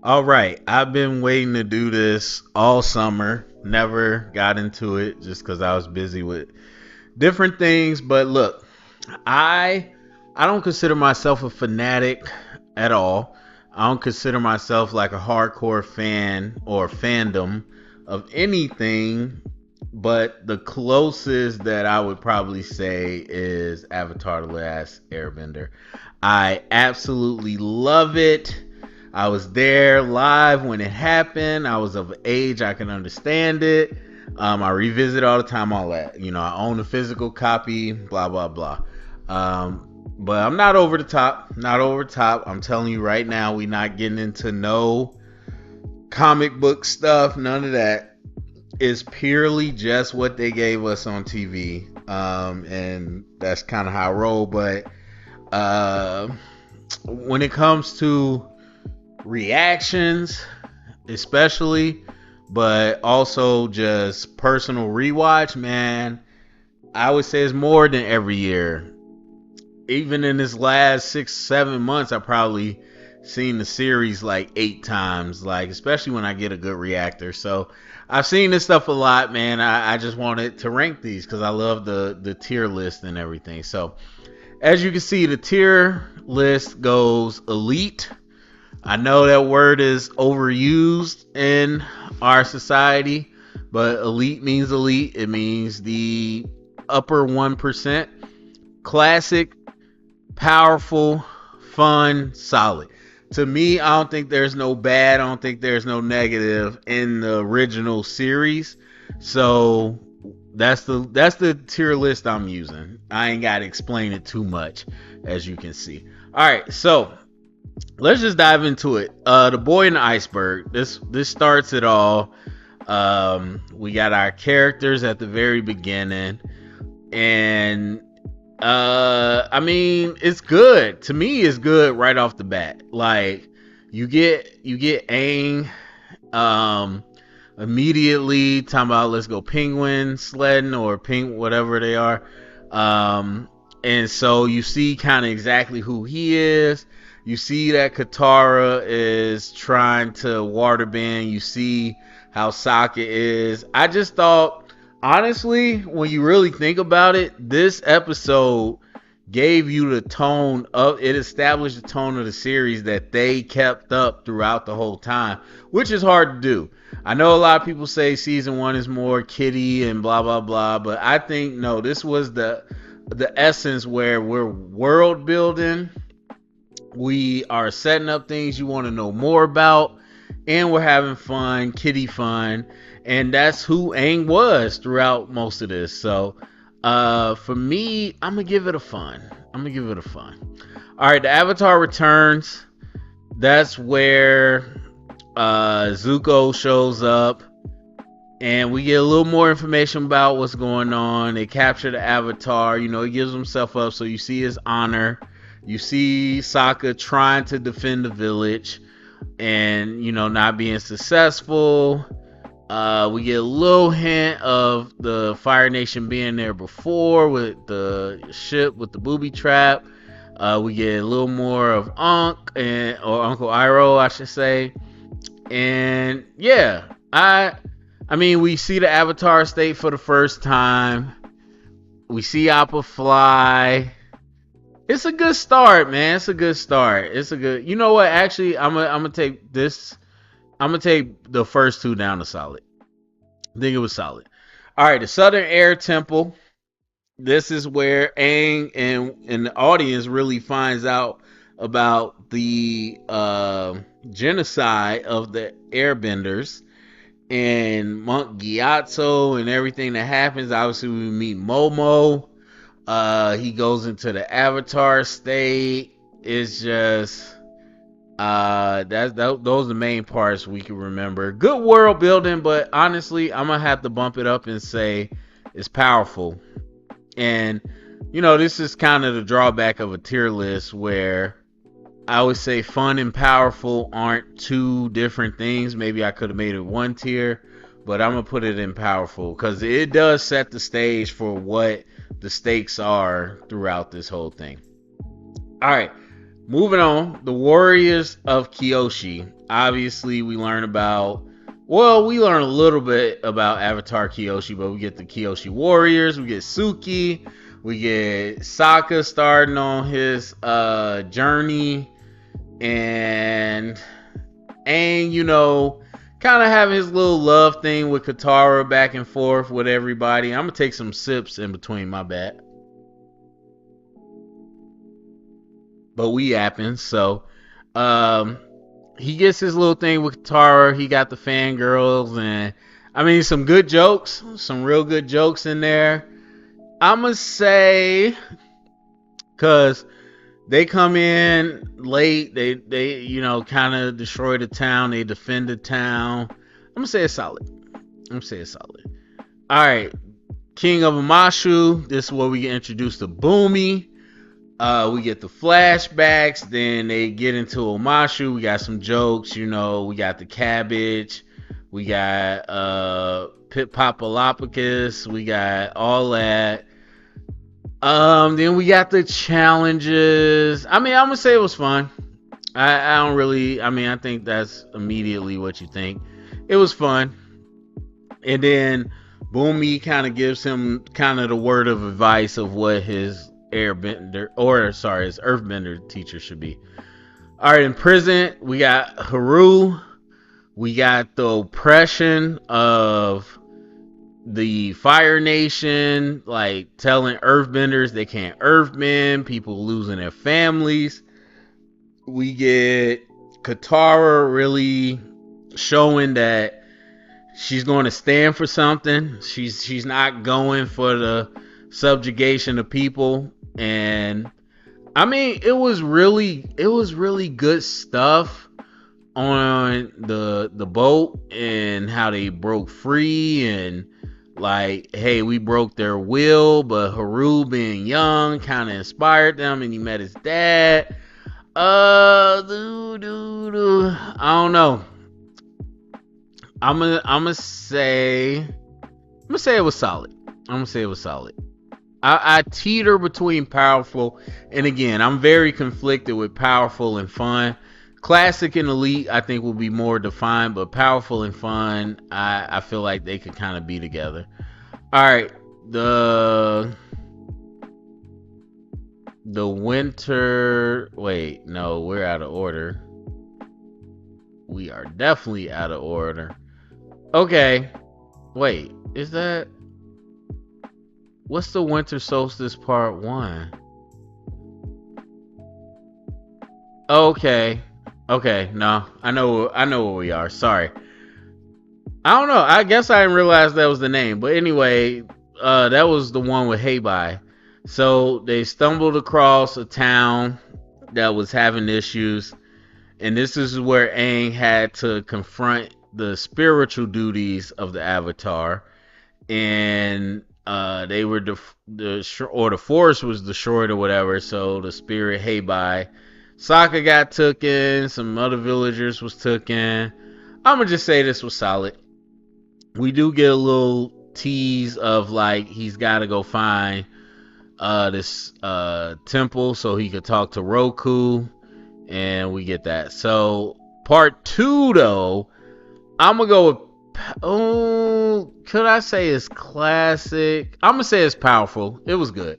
All right, I've been waiting to do this all summer. Never got into it just because I was busy with different things. But look, I I don't consider myself a fanatic at all. I don't consider myself like a hardcore fan or fandom of anything. But the closest that I would probably say is Avatar: The Last Airbender. I absolutely love it. I was there live when it happened. I was of age. I can understand it. I revisit all the time, all that. I own a physical copy, blah, blah, blah. But I'm not over the top. Not over the top. I'm telling you right now, we not getting into no comic book stuff, none of that. It's purely just what they gave us on TV. And that's kind of how I roll. But uh, when it comes to reactions, especially, but also just personal rewatch, man, I would say it's more than every year. Even in this last 6 7 months, I probably seen the series like 8 times, like especially when I get a good reactor. So I've seen this stuff a lot, man. I just wanted to rank these because I love the tier list and everything. So as you can see, the tier list goes elite. I know that word is overused in our society, but elite means elite. It means the upper 1%. Classic, powerful, fun, solid. To me, I don't think there's no bad. I don't think there's no negative in the original series. So that's the tier list I'm using. I ain't gotta explain it too much, as you can see. All right, so let's just dive into it. The boy in the iceberg. This starts it all. We got our characters at the very beginning, and I mean, it's good. To me, it's good right off the bat. Like you get Aang um immediately talking about let's go penguin sledding or pink whatever they are. And so you see kind of exactly who he is. You see that Katara is trying to waterbend. You see how Sokka is. I just thought, honestly, when you really think about it, this episode gave you the tone of it, established the tone of the series that they kept up throughout the whole time, which is hard to do. I know a lot of people say season one is more kiddie and blah blah blah, but I think no, this was the essence where we're world building, we are setting up things you want to know more about, and we're having fun, kiddie fun, and that's who Aang was throughout most of this. So, for me, I'm gonna give it a fun. I'm gonna give it a fun. All right, the Avatar returns. That's where Zuko shows up, and we get a little more information about what's going on. They capture the Avatar. He gives himself up, so you see his honor. You see Sokka trying to defend the village, and not being successful. We get a little hint of the Fire Nation being there before with the ship with the booby trap. We get a little more of or Uncle Iroh, I should say. And yeah, I mean, we see the Avatar state for the first time. We see Appa fly. It's a good start, man. It's a good start. It's a good. You know what? Actually, I'm gonna take this. I'm gonna take the first two down to solid. I think it was solid. All right, the Southern Air Temple. This is where Aang and the audience really finds out about the genocide of the Airbenders and Monk Gyatso and everything that happens. Obviously, we meet Momo. He goes into the Avatar state. It's just those are the main parts we can remember. Good world building, but honestly, I'm gonna have to bump it up and say it's powerful. And this is kind of the drawback of a tier list where I would say fun and powerful aren't two different things. Maybe I could have made it one tier, but I'm gonna put it in powerful because it does set the stage for what the stakes are throughout this whole thing. All right, Moving on, the Warriors of Kyoshi. Obviously, we learn about. Well, we learn a little bit about Avatar Kyoshi, but we get the Kyoshi Warriors. We get Suki. We get Sokka starting on his journey, and kind of having his little love thing with Katara back and forth with everybody. I'm gonna take some sips in between, my bad. But we yapping. So um he gets his little thing with Tara. He got the fangirls, and I mean some good jokes, some real good jokes in there. I'ma say because they come in late, they kind of destroy the town, they defend the town. I'm gonna say it's solid. All right, King of Amashu. This is where we get introduced to Boomy. We get the flashbacks, then they get into Omashu. We got some jokes, we got the cabbage, we got Pit Papalopicus, we got all that. Then we got the challenges. I mean, I'm gonna say it was fun. I don't really. I mean, I think that's immediately what you think. It was fun, and then Boomy kind of gives him kind of the word of advice of what his his Earthbender teacher should be. All right, in prison we got Haru. We got the oppression of the Fire Nation, like telling Earthbenders they can't Earthbend, people losing their families. We get Katara really showing that she's going to stand for something. She's not going for the subjugation of people. And I mean, it was really good stuff on the boat and how they broke free, and like, hey, we broke their will, but Haru being young kind of inspired them, and he met his dad. I don't know. I'm gonna say it was solid. I teeter between powerful, and again, I'm very conflicted with powerful and fun. Classic and elite, I think, will be more defined, but powerful and fun, I feel like they could kind of be together. All right, the winter. Wait, no, we're out of order. We are definitely out of order. Okay, wait, is that? What's the winter solstice part 1? Okay. No, I know where we are. Sorry. I don't know. I guess I didn't realize that was the name. But anyway, that was the one with Heibai. So they stumbled across a town that was having issues, and this is where Aang had to confront the spiritual duties of the Avatar, and they were the forest was destroyed or whatever. So the spirit Heibai, Sokka got taken, some other villagers was taken. I'm gonna just say this was solid. We do get a little tease of like he's got to go find this temple so he could talk to Roku, and we get that. So part 2 though, I'm gonna go with, could I say it's classic? I'm gonna say it's powerful. It was good.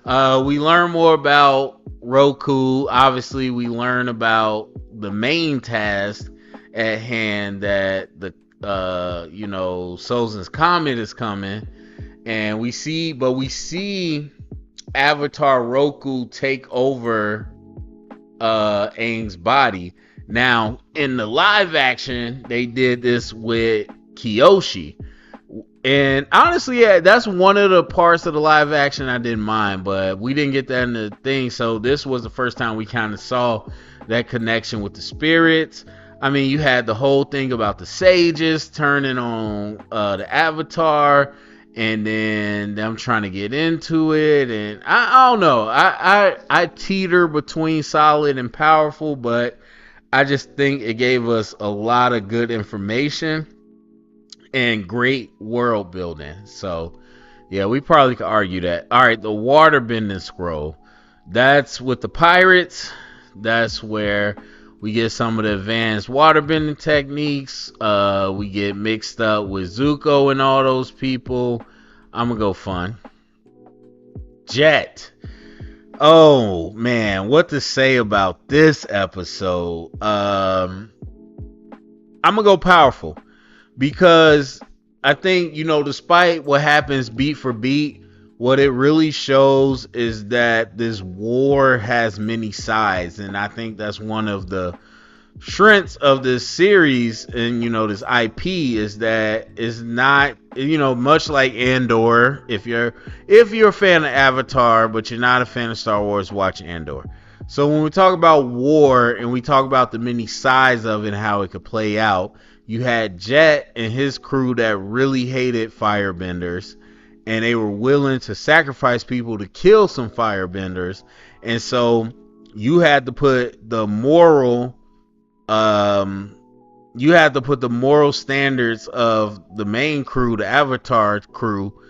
We learn more about Roku. Obviously, we learn about the main task at hand, that the Sozin's Comet is coming, and we see Avatar Roku take over Aang's body. Now, in the live action, they did this with Kyoshi. And honestly, yeah, that's one of the parts of the live action I didn't mind, but we didn't get that in the thing. So this was the first time we kind of saw that connection with the spirits. I mean, you had the whole thing about the sages turning on the Avatar, and then them trying to get into it. And I don't know. I teeter between solid and powerful, but I just think it gave us a lot of good information and great world building. So yeah, we probably could argue that. All right, the water bending scroll. That's with the pirates. That's where we get some of the advanced waterbending techniques. We get mixed up with Zuko and all those people. I'm gonna go fun. Jet. Oh man, what to say about this episode? I'm gonna go powerful because I think, despite what happens beat for beat, what it really shows is that this war has many sides, and I think that's one of the strengths of this series and this IP is that it's not much like Andor. If you're a fan of Avatar but you're not a fan of Star Wars, watch Andor. So when we talk about war and we talk about the many sides of it and how it could play out, you had Jet and his crew that really hated firebenders and they were willing to sacrifice people to kill some firebenders. And so you had to put the moral standards of the main crew, the Avatar crew,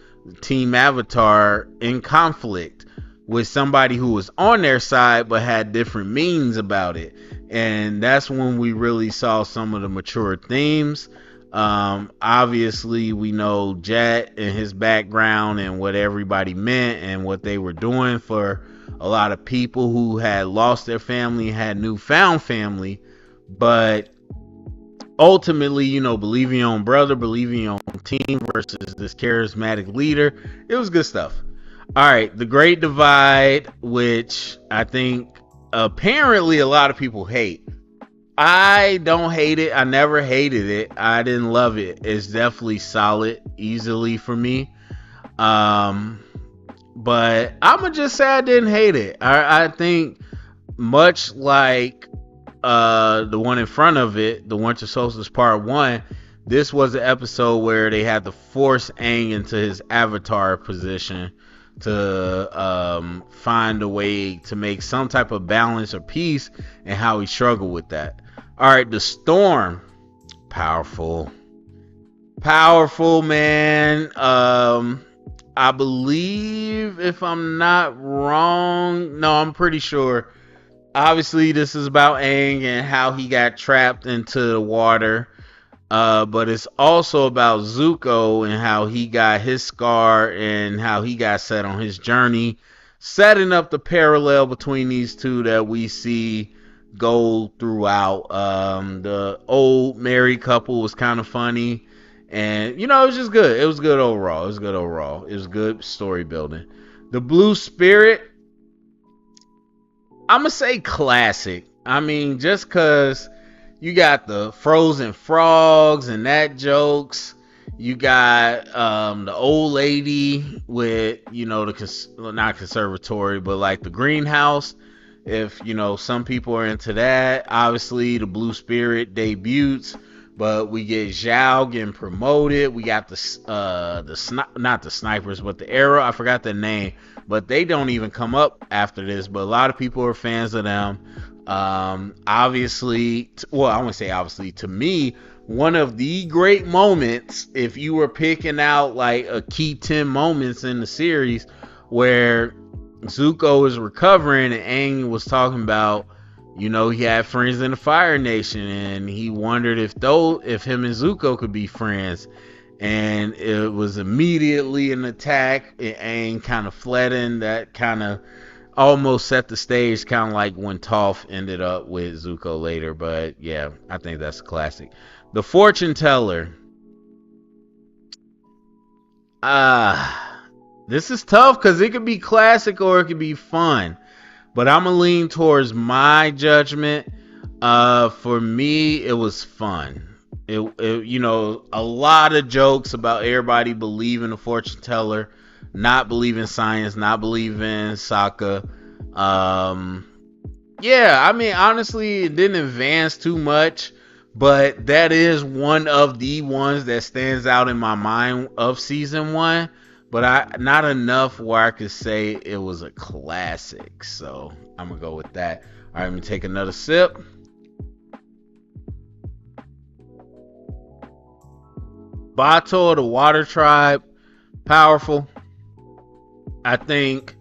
Team Avatar, in conflict with somebody who was on their side but had different meanings about it. And that's when we really saw some of the mature themes. Obviously we know Jet and his background and what everybody meant and what they were doing for a lot of people who had lost their family, had newfound family. But ultimately, believe in your own brother, believe in your own team versus this charismatic leader. It was good stuff. All right, the Great Divide, which I think apparently a lot of people hate. I don't hate it. I never hated it. I didn't love it. It's definitely solid, easily for me. But I'm gonna just say I didn't hate it. I think much like the one in front of it, the Winter Solstice Part 1, this was an episode where they had to force Aang into his avatar position to find a way to make some type of balance or peace and how he struggled with that. All right, the Storm. Powerful, man. I believe, if I'm not wrong, no, I'm pretty sure. Obviously, this is about Aang and how he got trapped into the water. But it's also about Zuko and how he got his scar and how he got set on his journey, setting up the parallel between these two that we see go throughout. The old married couple was kind of funny, and it was just good. It was good overall. It was good story building. The Blue Spirit, I'm gonna say classic. I mean, just because you got the frozen frogs and that jokes. You got the old lady with, not conservatory, but like the greenhouse. If, some people are into that. Obviously, the Blue Spirit debuts, but we get Zhao getting promoted. We got not the snipers, but the arrow. I forgot the name, but they don't even come up after this. But a lot of people are fans of them. Obviously, well, I want to say obviously, to me, one of the great moments, if you were picking out like a key 10 moments in the series, where Zuko is recovering and Aang was talking about, he had friends in the Fire Nation and he wondered if him and Zuko could be friends. And it was immediately an attack, and Aang kind of fled in. That kind of almost set the stage, kind of like when Toph ended up with Zuko later. But yeah, I think that's a classic. The Fortune Teller. This is tough because it could be classic or it could be fun. But I'm going to lean towards my judgment. For me, it was fun. It, a lot of jokes about everybody believing the fortune teller, not believing science, not believing Sokka. Yeah, I mean, honestly, it didn't advance too much, but that is one of the ones that stands out in my mind of season 1. But not enough where I could say it was a classic. So I'm gonna go with that. All right, let me take another sip. Bato, the Water Tribe, powerful. I think,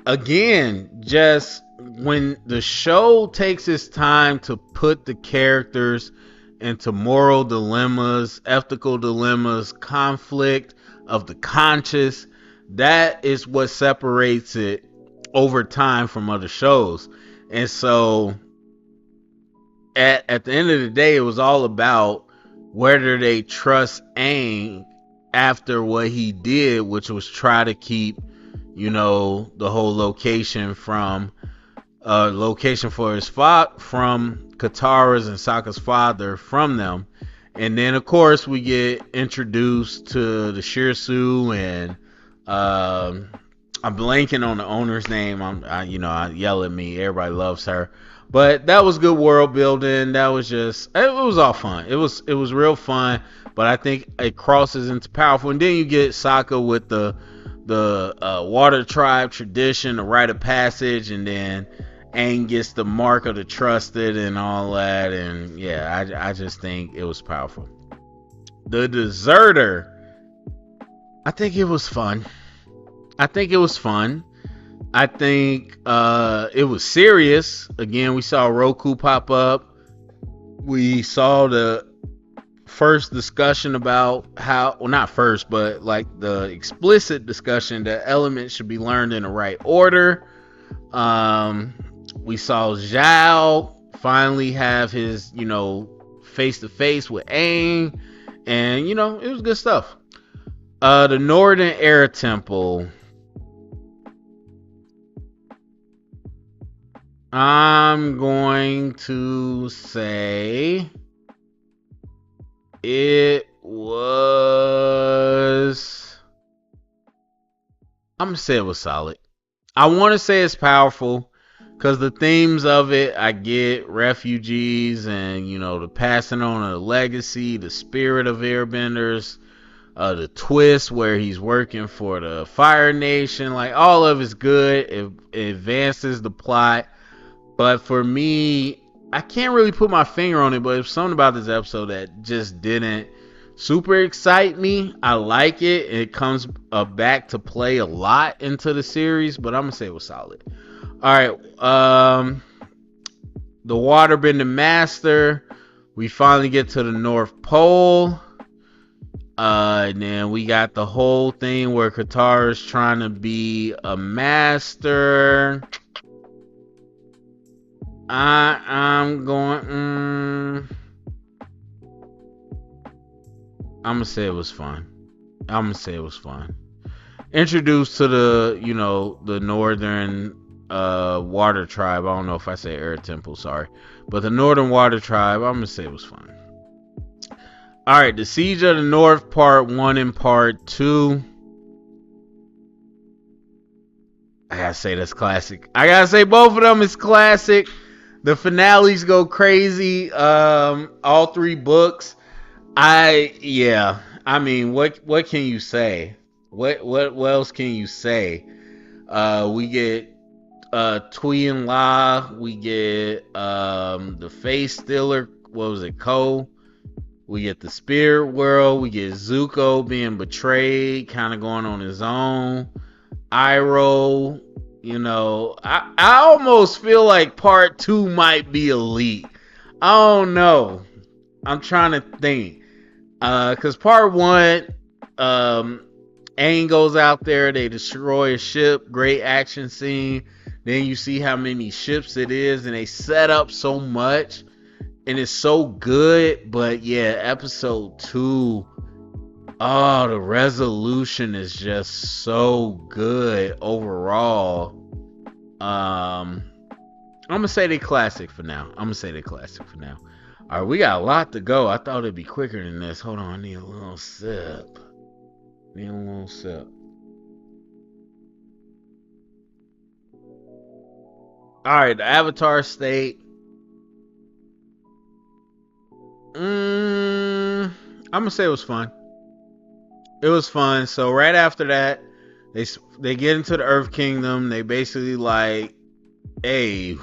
again, just when the show takes its time to put the characters into moral dilemmas, ethical dilemmas, conflict of the conscious, that is what separates it over time from other shows. And so at the end of the day, it was all about whether they trust Aang after what he did, which was try to keep, the whole location for his from Katara's and Sokka's father from them. And then of course we get introduced to the Shirsu and I'm blanking on the owner's name. I yell at me. Everybody loves her, but that was good world building. That was it was all fun. It was real fun. But I think it crosses into powerful, and then you get Sokka with the Water Tribe tradition, the rite of passage, and then Aang gets the mark of the trusted and all that. And yeah, I just think it was powerful. The Deserter, I think it was fun. I think it was serious. Again, we saw Roku pop up. We saw the first discussion about not first, but like the explicit discussion that elements should be learned in the right order. We saw Zhao finally have his, face to face with Aang, and it was good stuff. The Northern Air Temple, I'm going to say it was. I'm gonna say it was solid. I want to say it's powerful because the themes of it, I get refugees and the passing on of the legacy, the spirit of Airbenders, the twist where he's working for the Fire Nation, like all of it's good. It advances the plot, but for me, I can't really put my finger on it, but it's something about this episode that just didn't super excite me. I like it. It comes back to play a lot into the series, but I'm going to say it was solid. All right. The Waterbending Master. We finally get to the North Pole. And then we got the whole thing where Katara's trying to be a master. I'm going. I'm gonna say it was fun. Introduced to the Northern Water Tribe. I don't know if I say Air Temple, sorry, but the Northern Water Tribe. I'm gonna say it was fun. All right, the Siege of the North, Part 1 and Part 2. I gotta say that's classic. I gotta say both of them is classic. The finales go crazy. All three books. I mean, what can you say? What else can you say? We get Tui and La. We get the Face Stealer. What was it? Ko. We get the Spirit World. We get Zuko being betrayed, kind of going on his own. Iroh. I almost feel like Part 2 might be elite. I don't know. I'm trying to think. Because Part 1, Aang goes out there, they destroy a ship, great action scene. Then you see how many ships it is, and they set up so much, and it's so good. But yeah, Episode 2, oh, the resolution is just so good overall. I'm gonna say they classic for now. All right, we got a lot to go. I thought it'd be quicker than this. Hold on, I need a little sip. All right, the Avatar State. I'm gonna say it was fun. So right after that, they get into the Earth Kingdom. They basically like, hey,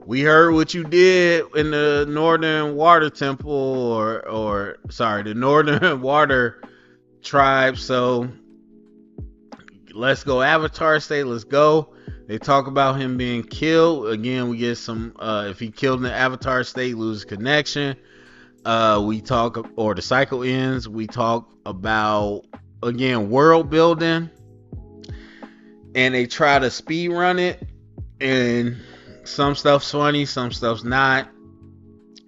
we heard what you did in the Northern Water Temple, or the Northern Water Tribe. So let's go Avatar State. Let's go. They talk about him being killed. Again, we get some if he killed in the avatar state, loses connection. We talk, or the cycle ends. We talk about, again, world building, and they try to speed run it, and some stuff's funny, some stuff's not.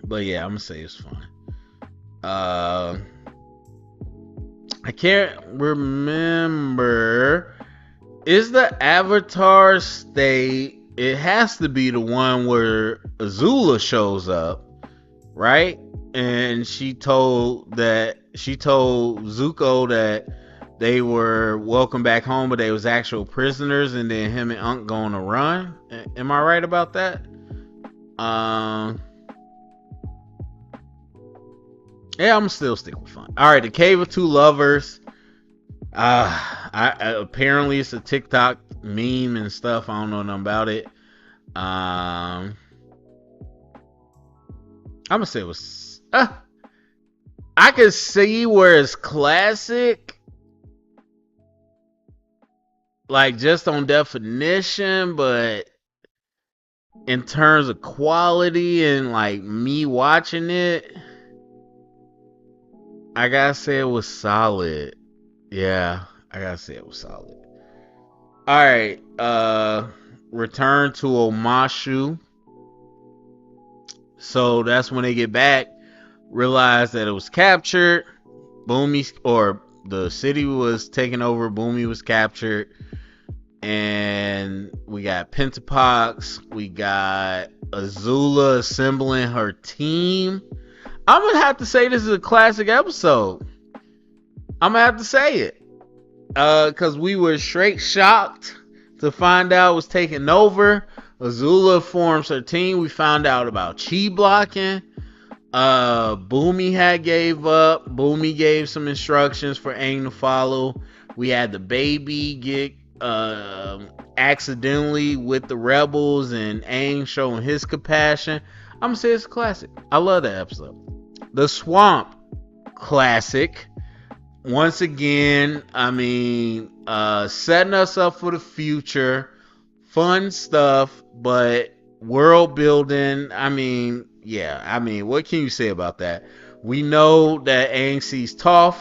But yeah, I'm gonna say it's fun. I can't remember. Is the Avatar state? It has to be the one where Azula shows up, right? And she told Zuko that they were welcome back home, but they was actual prisoners, and then him and Aang going to run. Am I right about that? Yeah, I'm still stick with fun. All right, the Cave of Two Lovers. Apparently it's a TikTok meme and stuff. I don't know nothing about it. I'm gonna say it was. I could see where it's classic, like just on definition, but in terms of quality and like me watching it, I gotta say it was solid. Yeah, I gotta say it was solid. Alright, return to Omashu. So that's when they get back, realize that it was captured. Boomy, or the city was taken over, Boomy was captured. And we got Pentapox, we got Azula assembling her team. I'm gonna have to say this is a classic episode. I'm gonna have to say it. Cause we were straight shocked to find out it was taking over. Azula forms her team. We found out about chi blocking. Boomy had gave up. Boomy gave some instructions for Aang to follow. We had the baby get accidentally with the rebels, and Aang showing his compassion. I'm gonna say it's a classic. I love that episode. The swamp, classic. Once again, I mean, setting us up for the future. Fun stuff, but world building. I mean, yeah. I mean, what can you say about that? We know that Aang sees Toph,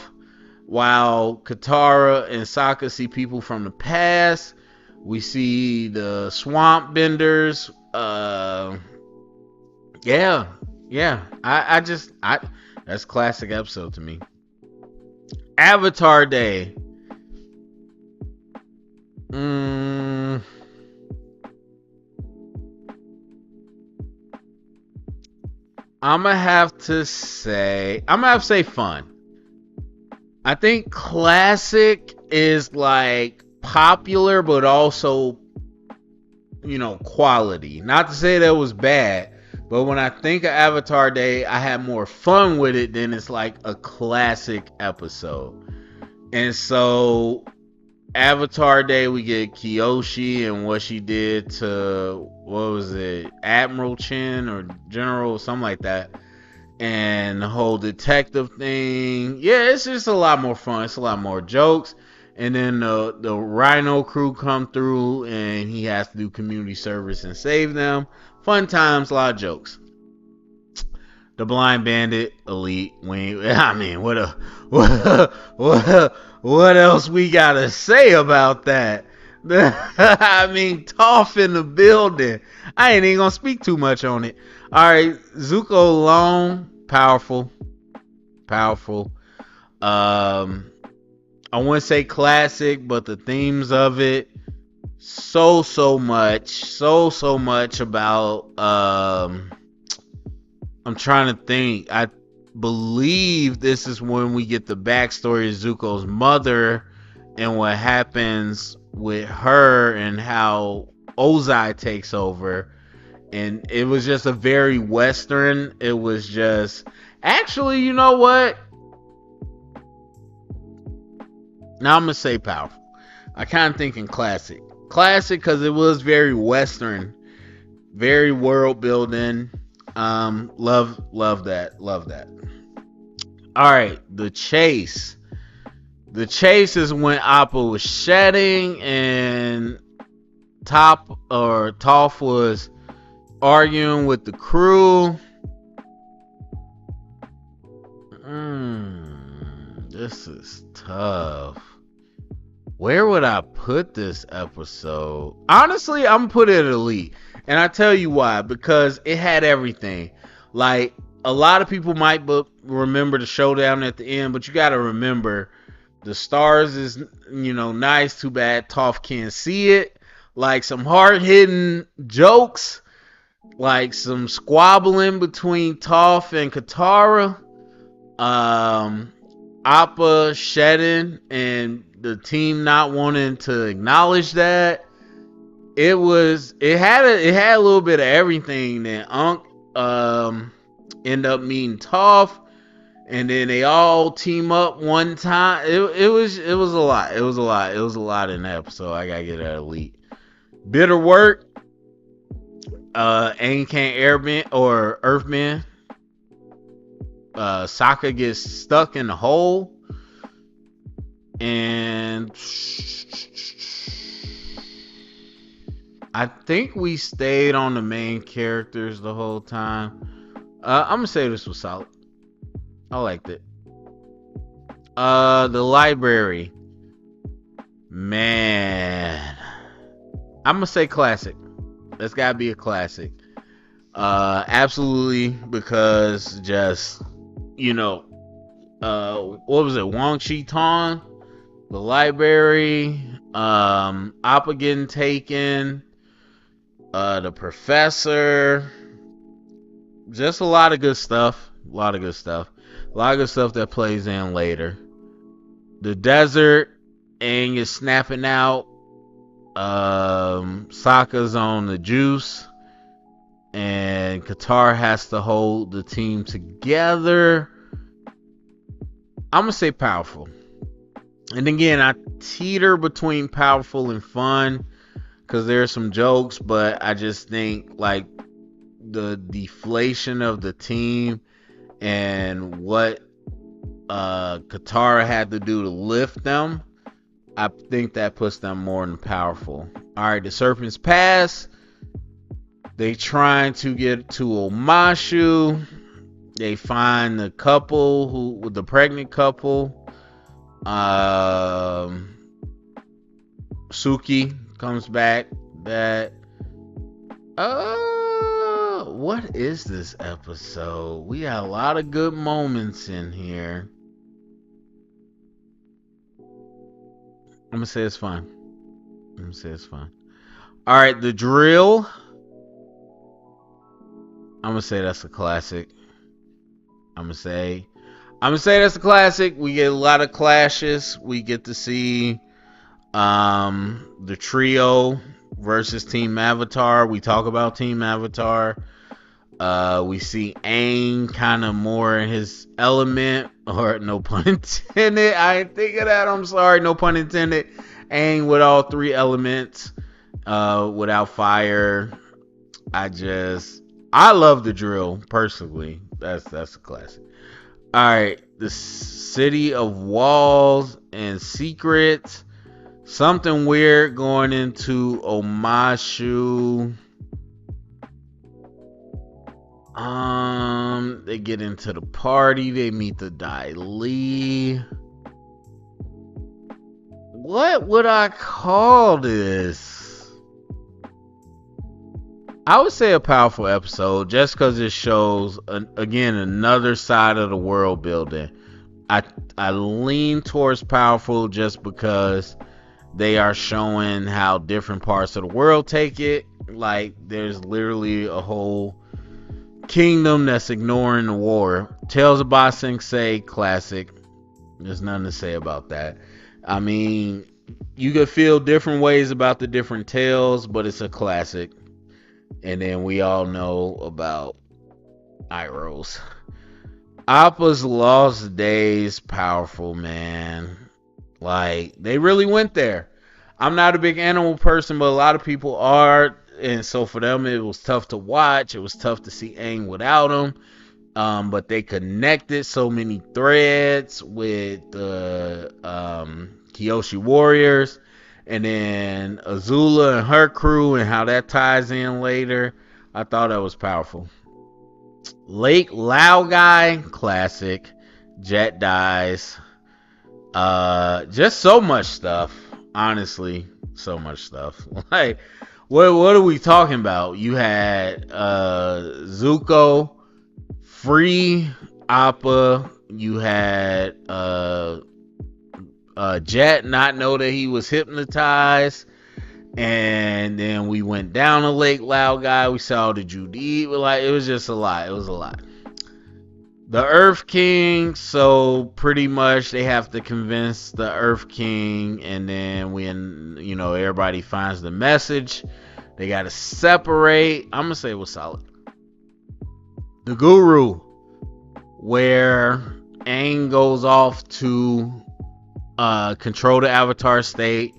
while Katara and Sokka see people from the past. We see the swamp benders. Yeah. I that's a classic episode to me. Avatar Day. I'm gonna have to say fun. I think classic is like popular, but also, quality. Not to say that it was bad, but when I think of Avatar Day, I had more fun with it than it's like a classic episode. And so Avatar Day, we get Kyoshi and what she did to, what was it, Admiral Chen or General, something like that. And the whole detective thing. Yeah, it's just a lot more fun. It's a lot more jokes. And then the Rhino crew come through, and he has to do community service and save them. Fun times, a lot of jokes. The Blind Bandit, elite. What else we gotta say about that? Toph in the building. I ain't even gonna speak too much on it. Alright, Zuko alone, powerful. I wouldn't say classic, but the themes of it, so much about, I'm trying to think. I believe this is when we get the backstory of Zuko's mother and what happens with her and how Ozai takes over. And it was just a very Western. It was just, actually, you know what? Now I'm going to say powerful. I kind of thinking classic. Classic because it was very Western. Very world building. Love that. All right, the chase. The chase is when Appa was shedding, and Toph was arguing with the crew. This is tough. Where would I put this episode? Honestly, I'm gonna put it at elite. And I tell you why. Because it had everything. Like, a lot of people might remember the showdown at the end, but you gotta remember the stars is, nice. Too bad Toph can't see it. Like, some hard-hitting jokes. Like, some squabbling between Toph and Katara. Appa shedding and the team not wanting to acknowledge that. It had a little bit of everything. Then Aang end up meeting Toph, and then they all team up one time. It was a lot. It was a lot in that episode. I gotta get that elite. Bitter work. Aang can't airbend or earthbend. Sokka gets stuck in the hole. And I think we stayed on the main characters the whole time. I'm gonna say this was solid. I liked it. The library. Man. I'm gonna say classic. That's gotta be a classic. Absolutely, because just, what was it? Wang Shi Tong, the library, Appa getting taken, the professor, just a lot of good stuff. A lot of good stuff that plays in later. The desert, Aang is snapping out. Sokka's on the juice, and Katara has to hold the team together. I'm gonna say powerful. And again, I teeter between powerful and fun because there's some jokes, but I just think like the deflation of the team and what Katara had to do to lift them, I think that puts them more than powerful. Alright, the Serpent's Pass. They trying to get to Omashu. They find the couple the pregnant couple. Suki comes back. What is this episode? We got a lot of good moments in here. I'm gonna say it's fun. Alright, the drill. I'm gonna say that's a classic. I'm gonna say that's a classic. We get a lot of clashes. We get to see the trio versus Team Avatar. We talk about Team Avatar. We see Aang kind of more in his element, or no pun intended. I ain't think of that. I'm sorry, no pun intended. Aang with all three elements, without fire. I love the drill personally. That's a classic. All right, the City of Walls and Secrets. Something weird going into Omashu. They get into the party. They meet the Dai Li. What would I call this? I would say a powerful episode, just because it shows again another side of the world building. I lean towards powerful just because they are showing how different parts of the world take it. Like, there's literally a whole kingdom that's ignoring the war. Tales of Ba Sing Se, classic. There's nothing to say about that. I mean, you could feel different ways about the different tales, but it's a classic. And then we all know about Iroh's. Appa's Lost Days, powerful, man. Like, they really went there. I'm not a big animal person, but a lot of people are. And so for them, it was tough to watch. It was tough to see Aang without him. But they connected so many threads with the Kyoshi Warriors. And then Azula and her crew and how that ties in later. I thought that was powerful. Lake Laogai, classic. Jet dies. Just so much stuff. Honestly, so much stuff. Like, what are we talking about? You had Zuko free Appa. You had Jet not know that he was hypnotized. And then we went down to Lake Laogai. We saw the Judy. Like, it was just a lot. It was a lot. The Earth King, so pretty much they have to convince the Earth King, and then when everybody finds the message, they gotta separate. I'm gonna say it was solid. The Guru, where Aang goes off to control the Avatar state.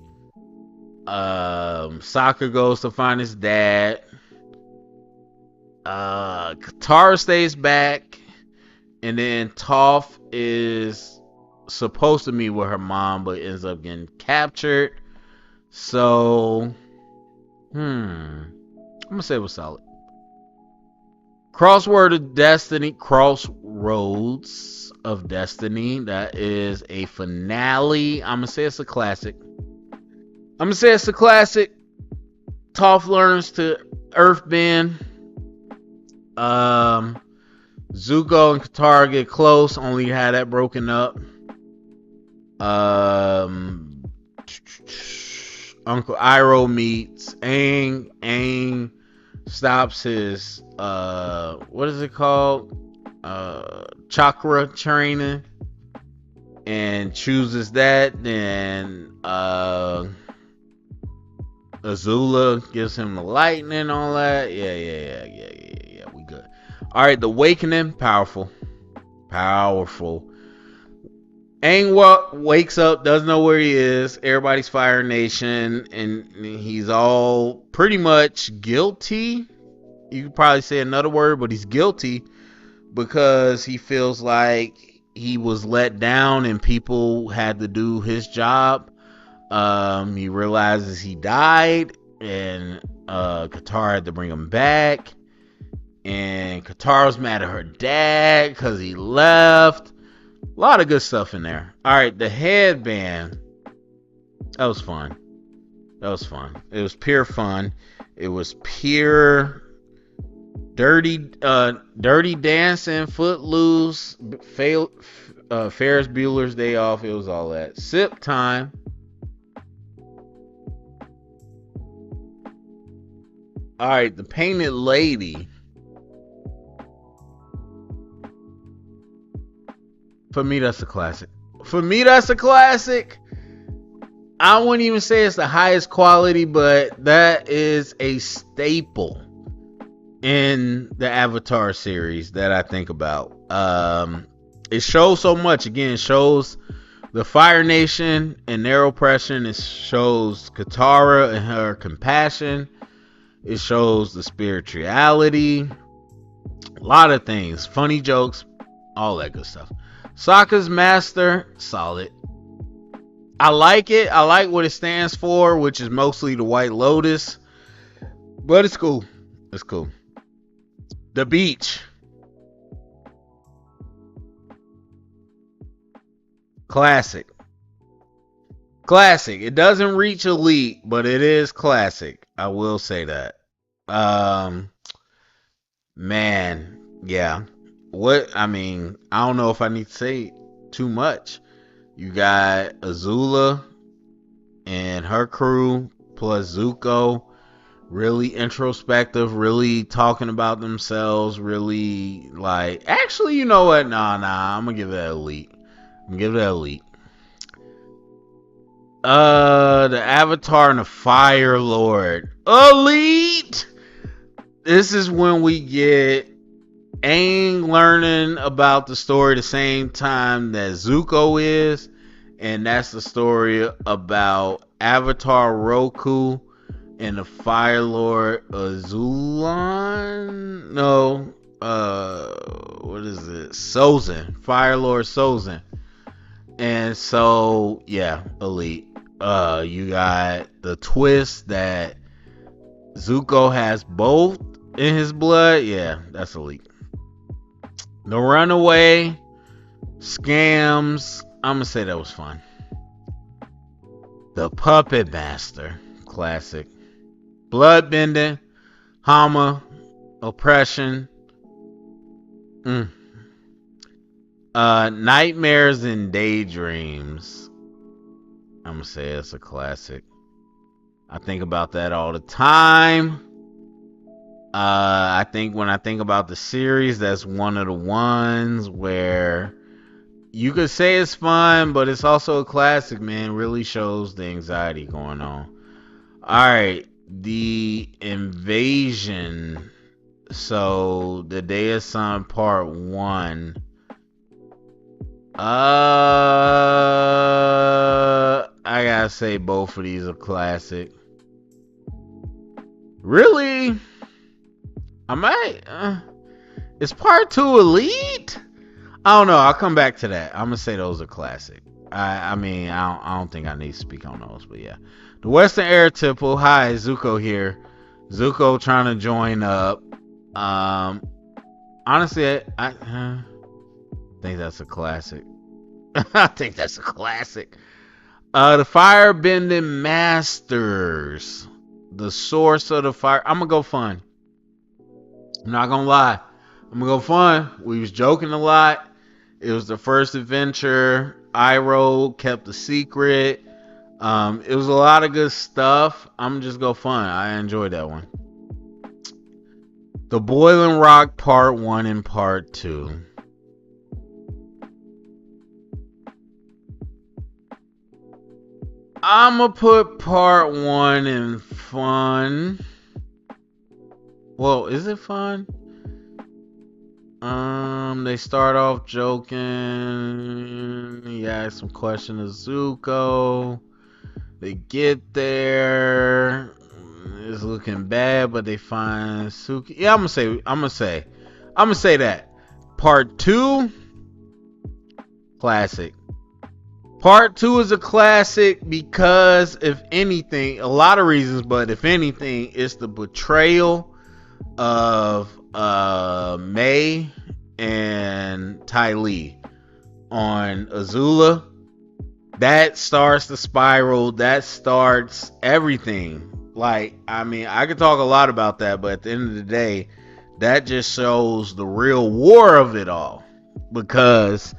Sokka goes to find his dad. Katara stays back. And then Toph is supposed to meet with her mom, but ends up getting captured. So, I'm gonna say it was solid. Crossroads of Destiny. That is a finale. I'm gonna say it's a classic. Toph learns to earthbend. Zuko and Katara get close, only had that broken up. Uncle Iroh meets Aang. Aang stops his what is it called? Chakra training, and chooses that. Then Azula gives him the lightning and all that. Yeah. We good. All right, the Awakening, powerful. Aang wakes up, doesn't know where he is. Everybody's Fire Nation, and he's all pretty much guilty. You could probably say another word, but he's guilty because he feels like he was let down and people had to do his job. He realizes he died, and Katara had to bring him back. And Katara's mad at her dad because he left. A lot of good stuff in there. Alright, the headband. That was fun. It was pure fun. It was pure dirty dancing, footloose, Ferris Bueller's Day Off. It was all that. Sip time. Alright, the Painted Lady. For me, that's a classic. I wouldn't even say it's the highest quality, but that is a staple in the Avatar series that I think about. It shows so much. Again, it shows the Fire Nation and their oppression. It shows Katara and her compassion. It shows the spirituality. A lot of things. Funny jokes. All that good stuff. Sokka's Master, solid. I like it. I like what it stands for, which is mostly the White Lotus. But it's cool. The Beach. Classic. It doesn't reach elite, but it is classic. I will say that. Man, yeah. I don't know if I need to say too much. You got Azula and her crew plus Zuko, really introspective, really talking about themselves, really actually, you know what? Nah, I'm gonna give that elite. The Avatar and the Fire Lord. Elite! This is when we get Aang learning about the story the same time that Zuko is, and that's the story about Avatar Roku and the Fire Lord Azulan. No, what is it? Sozin, Fire Lord Sozin. And so, yeah, elite. You got the twist that Zuko has both in his blood. Yeah, that's elite. The runaway scams. I'm gonna say that was fun. The puppet master, classic. Bloodbending, Hama, oppression. Mm. Nightmares and daydreams. I'm gonna say it's a classic. I think about that all the time. I think when I think about the series, that's one of the ones where you could say it's fun, but it's also a classic, man. Really shows the anxiety going on. Alright, the invasion. So, the Day of Sun Part 1. I gotta say both of these are classic. Really? I might. Is Part 2 elite? I don't know. I'll come back to that. I'm gonna say those are classic. I mean, I don't think I need to speak on those, but yeah. The Western Air Temple. Hi, Zuko here. Zuko trying to join up. Honestly, I think that's a classic. I think that's a classic. The Firebending Masters. The source of the fire. I'm gonna go fun. I'm not gonna lie. I'm gonna go fun. We was joking a lot. It was the first adventure. Iroh kept the secret. It was a lot of good stuff. I'm just go fun. I enjoyed that one. The Boiling Rock Part 1 and Part 2. I'ma put Part 1 in fun. Well, is it fun? They start off joking. He asks some questions to Zuko. They get there. It's looking bad, but they find Suki. Yeah, I'm gonna say that. Part 2, classic. Part 2 is a classic because, if anything, a lot of reasons, but if anything, it's the betrayal of May and Ty Lee on Azula. That starts the spiral. That starts everything. Like, I mean, I could talk a lot about that, but at the end of the day, that just shows the real war of it all. Because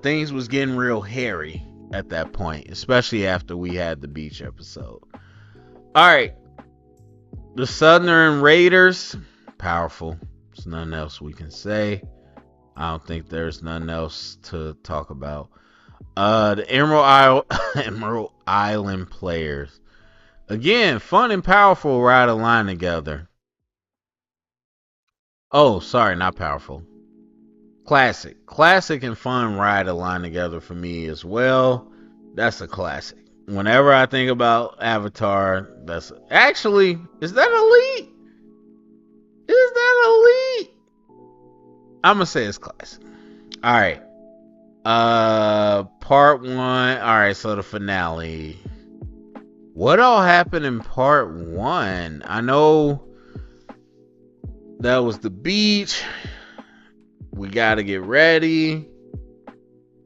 things was getting real hairy at that point, especially after we had the beach episode. Alright. The Southern Raiders, powerful. There's nothing else we can say. I don't think there's nothing else to talk about. The Emerald Island players. Again, fun and powerful ride a line together. Oh, sorry, not powerful. Classic. Classic and fun ride a line together for me as well. That's a classic. Whenever I think about Avatar, that's actually, is that elite? Is that elite? I'm gonna say it's classic. Alright. Part 1. Alright, so the finale. What all happened in part 1? I know that was the beach. We gotta get ready.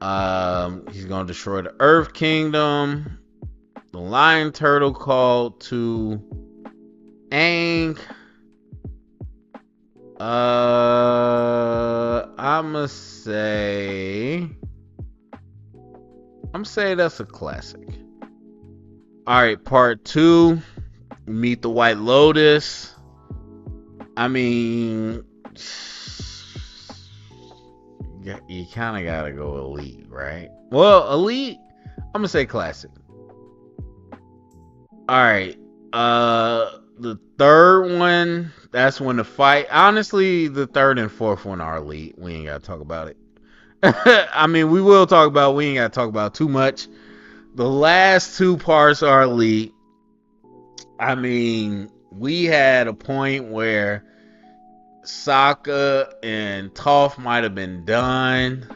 He's gonna destroy the Earth Kingdom. The Lion Turtle called to Aang. I'ma say that's a classic. Alright, part 2. Meet the White Lotus. I mean, you kind of gotta go elite, right? Well, elite, I'm gonna say classic. Alright, the third one, that's when the fight. Honestly, the third and fourth one are elite. We ain't gotta talk about it. I mean, we will talk about. We ain't gotta talk about too much. The last two parts are elite. I mean, we had a point where Sokka and Toph might have been done.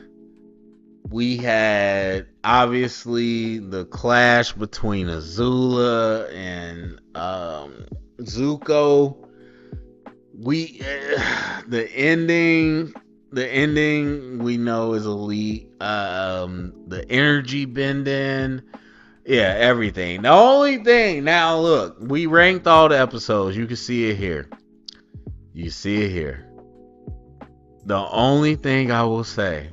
We had obviously the clash between Azula and Zuko. We the ending we know is elite. The energy bending, yeah, everything. The only thing, now look, we ranked all the episodes. You can see it here. You see it here. The only thing I will say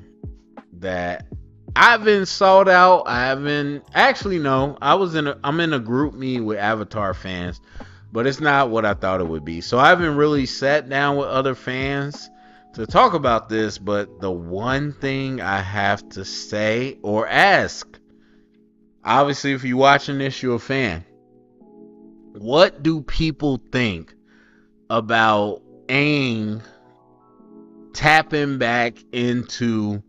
that I've been sought out. I haven't actually no. I'm in a group meet with Avatar fans, but it's not what I thought it would be. So I haven't really sat down with other fans to talk about this. But the one thing I have to say or ask, obviously, if you're watching this, you're a fan. What do people think about Aang tapping back into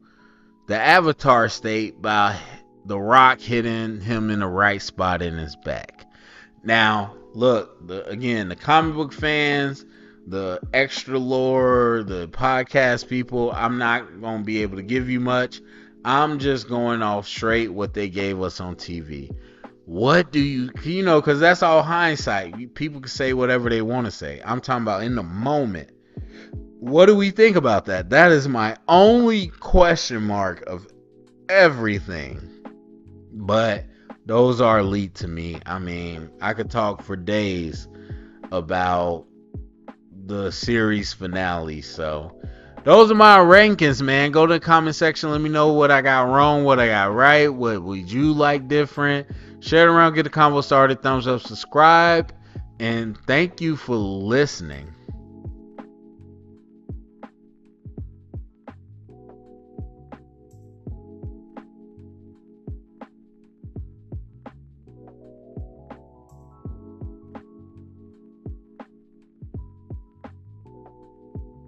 the Avatar state by the rock hitting him in the right spot in his back? Now, look, again, the comic book fans, the extra lore, the podcast people, I'm not going to be able to give you much. I'm just going off straight what they gave us on TV. What do you know, because that's all hindsight. People can say whatever they want to say. I'm talking about in the moment. What do we think about that? That is my only question mark of everything. But those are elite to me. I mean, I could talk for days about the series finale. So those are my rankings, man. Go to the comment section. Let me know what I got wrong, what I got right. What would you like different? Share it around, get the convo started. Thumbs up, subscribe. And thank you for listening.